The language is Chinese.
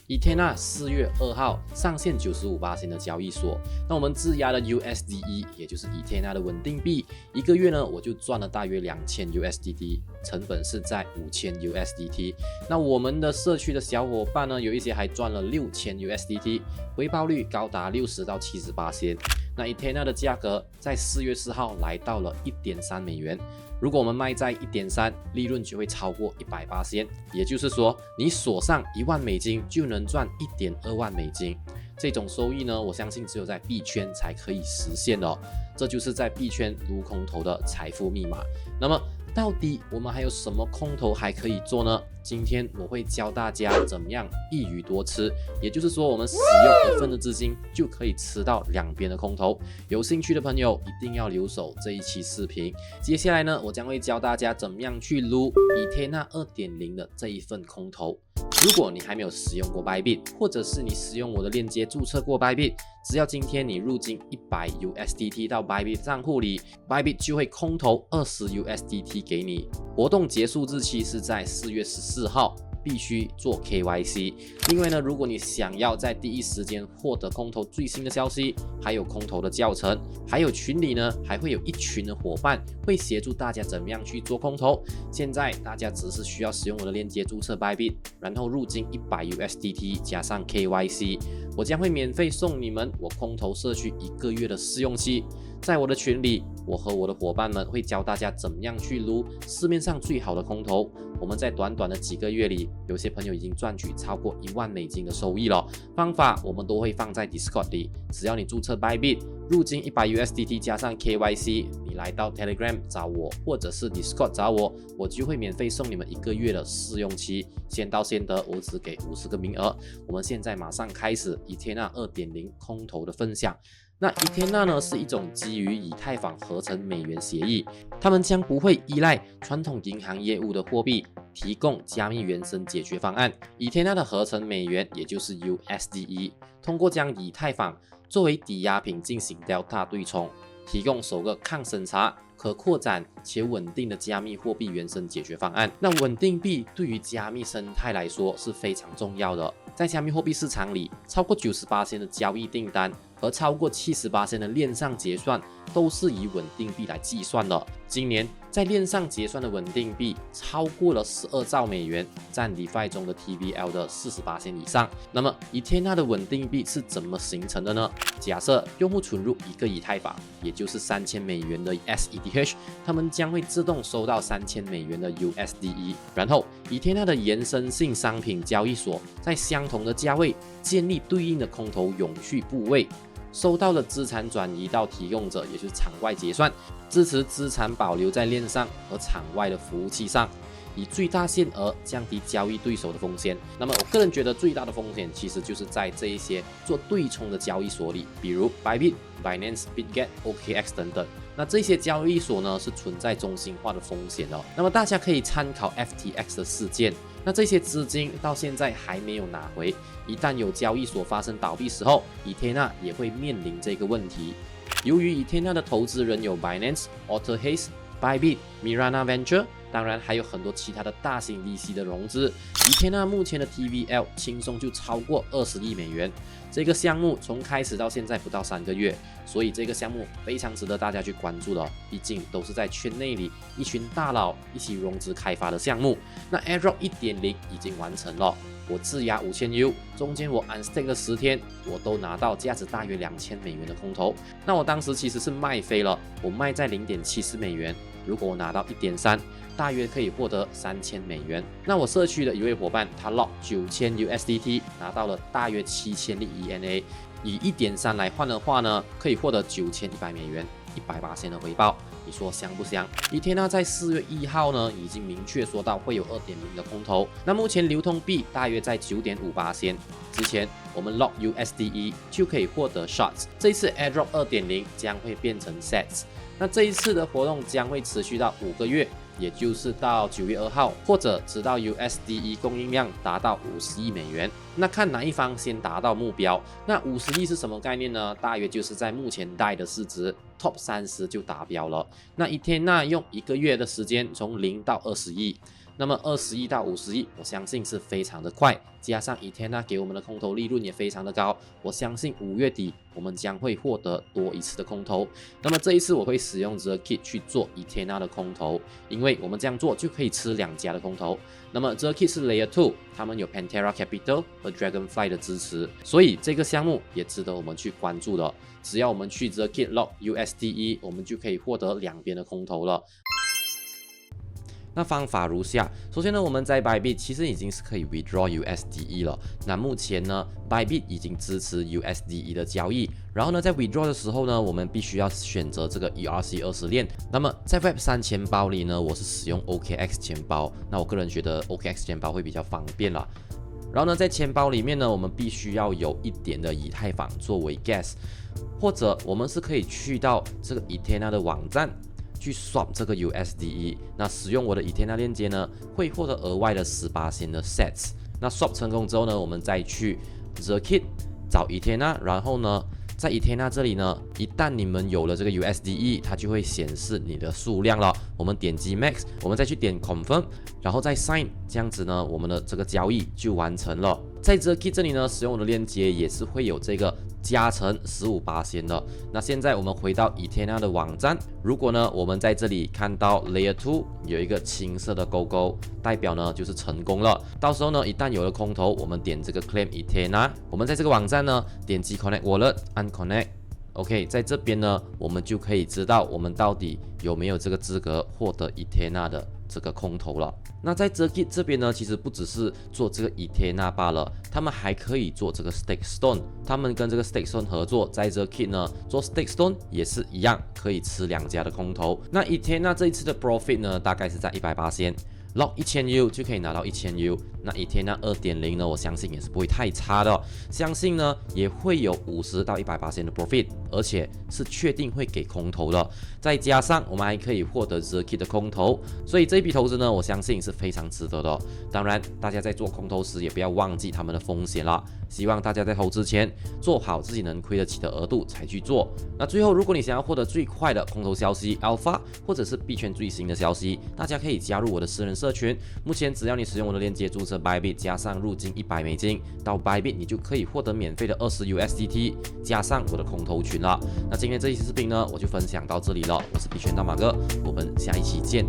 Ethena 4月2号上线95%的交易所，那我们质押的 USDE， 也就是 Ethena 的稳定币，一个月呢我就赚了大约2000 USDT， 成本是在5000 USDT。那我们的社区的小伙伴呢，有一些还赚了6000 USDT， 回报率高达60到70%。那 Ethena 的价格在4月4号来到了 1.3 美元。如果我们卖在 1.3， 利润就会超过100%，也就是说你锁上1万美金就能赚 1.2万美金。这种收益呢，我相信只有在币圈才可以实现的哦。这就是在币圈撸空头的财富密码。那么到底我们还有什么空头还可以做呢？今天我会教大家怎么样一鱼多吃，也就是说我们使用1份的资金就可以吃到2边的空头。有兴趣的朋友一定要留守这一期视频。接下来呢，我将会教大家怎么样去撸Ethena 2.0 的这一份空头。如果你还没有使用过 Bybit， 或者是你使用我的链接注册过 Bybit， 只要今天你入金100 USDT 到 Bybit 账户里， Bybit 就会空投20 USDT 给你。活动结束日期是在4月14号。必须做 KYC。另外呢，如果你想要在第一时间获得空投最新的消息，还有空投的教程，还有群里呢，还会有一群的伙伴会协助大家怎么样去做空投。现在大家只是需要使用我的链接注册 Bybit， 然后入金100 USDT 加上 KYC， 我将会免费送你们我空投社区1个月的试用期。在我的群里，我和我的伙伴们会教大家怎么样去撸市面上最好的空投。我们在短短的几个月里，有些朋友已经赚取超过1万美金的收益了。方法我们都会放在 Discord 里，只要你注册 Bybit， 入金100 USDT 加上 KYC， 你来到 Telegram 找我，或者是 Discord 找我，我就会免费送你们1个月的试用期，先到先得，我只给50个名额。我们现在马上开始 Ethena 2.0 空投的分享。那 Ethena 呢是一种基于以太坊合成美元协议，他们将不会依赖传统银行业务的货币，提供加密原生解决方案。Ethena 的合成美元也就是 USDE， 通过将以太坊作为抵押品进行 Delta 对冲，提供首个抗审查、可扩展且稳定的加密货币原生解决方案。那稳定币对于加密生态来说是非常重要的。在加密货币市场里，超过 90% 的交易订单和超过 70% 的链上结算都是以稳定币来计算的。今年在链上结算的稳定币超过了12兆美元，占 DeFi 中的 TVL 的40% 以上。那么 Ethena 的稳定币是怎么形成的呢？假设用户存入1个以太坊，也就是3000美元的 SETH， 他们将会自动收到3000美元的 USDE， 然后 Ethena 的延伸性商品交易所在相同的价位建立对应的空头永续部位，收到的资产转移到提供者，也就是场外结算，支持资产保留在链上和场外的服务器上，以最大限额降低交易对手的风险。那么我个人觉得最大的风险其实就是在这一些做对冲的交易所里，比如 Bybit、Binance、Bitget、OKX 等等。那这些交易所呢是存在中心化的风险的。那么大家可以参考 FTX 的事件。那这些资金到现在还没有拿回，一旦有交易所发生倒闭时候， Ethena 也会面临这个问题。由于 Ethena 的投资人有 Binance、Autohaze、Bybit、Mirana Venture， 当然还有很多其他的大型 VC 的融资。Ethena 目前的 TVL 轻松就超过20亿美元。这个项目从开始到现在不到3个月，所以这个项目非常值得大家去关注的，毕竟都是在圈内里一群大佬一起融资开发的项目。那 Airdrop 1.0 已经完成了，我质押5000 U， 中间我 unstake 了10天，我都拿到价值大约2000美元的空投。那我当时其实是卖飞了，我卖在 0.74 美元，如果我拿到 1.3， 大约可以获得3000美元。那我社区的一位伙伴，他 lock 9000 USDT， 拿到了大约7000粒 ENA， 以 1.3 来换的话呢，可以获得9100美元，100% 的回报。你说香不香？Ethena 在4月1号呢，已经明确说到会有 2.0 的空投。那目前流通币大约在 9.58%。之前我们 lock USDE 就可以获得 shots， 这一次 Airdrop 2.0 将会变成 sets。那这一次的活动将会持续到5个月，也就是到9月2号，或者直到 USDE 供应量达到50亿美元。那看哪一方先达到目标。那50亿是什么概念呢？大约就是在目前DAI的市值 Top 30就达标了。那Ethena用1个月的时间从0到20亿。那么20亿到50亿，我相信是非常的快，加上Ethena给我们的空头利润也非常的高，我相信5月底我们将会获得多一次的空头。那么这一次我会使用Zirkit去做Ethena的空头，因为我们这样做就可以吃2家的空头。那么Zirkit是 Layer 2，他们有 Pantera Capital 和 Dragonfly 的支持，所以这个项目也值得我们去关注的。只要我们去Zirkit Lock USDE， 我们就可以获得2边的空头了。那方法如下，首先呢，我们在 Bybit 其实已经是可以 withdraw USDE 了。那目前呢 ，Bybit 已经支持 USDE 的交易。然后呢，在 withdraw 的时候呢，我们必须要选择这个 ERC20链。那么在 Web3 钱包里呢，我是使用 OKX 钱包。那我个人觉得 OKX 钱包会比较方便啦。然后呢，在钱包里面呢，我们必须要有一点的以太坊作为 gas， 或者我们是可以去到这个 Ethena 的网站。去 swap 这个 USDE， 那使用我的 Ethena 链接呢，会获得额外的18%的 sats。那 swap 成功之后呢，我们再去 Zirkit 找 Ethena， 然后呢，在 Ethena 这里呢，一旦你们有了这个 USDE， 它就会显示你的数量了。我们点击 Max， 我们再去点 Confirm， 然后再 Sign， 这样子呢，我们的这个交易就完成了。在 Zirkit 这里呢，使用我的链接也是会有这个加成15%的。那现在我们回到 Ethena 的网站，如果呢我们在这里看到 Layer 2有一个青色的勾勾，代表呢就是成功了。到时候呢一旦有了空头，我们点这个 Claim Ethena， 我们在这个网站呢点击 Connect Wallet， 按 Connect。OK， 在这边呢，我们就可以知道我们到底有没有这个资格获得 Ethena 的这个空头了。那在 Zirkit 这边呢，其实不只是做这个 Ethena 罢了，他们还可以做这个 Stake Stone。他们跟这个 Stake Stone 合作，在 Zirkit 呢做 Stake Stone 也是一样，可以吃2家的空头。那 Ethena 这一次的 Profit 呢，大概是在180%。Lock 1000U 就可以拿到1000U， 那Ethena 2.0 呢，我相信也是不会太差的，相信呢也会有50到100%的 profit， 而且是确定会给空头的。再加上我们还可以获得 Zirkit 的空头，所以这一笔投资呢，我相信是非常值得的。当然，大家在做空头时也不要忘记他们的风险啦。希望大家在投资前做好自己能亏得起的额度才去做。那最后，如果你想要获得最快的空头消息 Alpha 或者是币圈最新的消息，大家可以加入我的私人社群。目前只要你使用我的链接注册 Bybit 加上入金$100，到 Bybit 你就可以获得免费的20 USDT 加上我的空头群了。那今天这一期视频呢，我就分享到这里了。我是币圈大马哥，我们下一期见。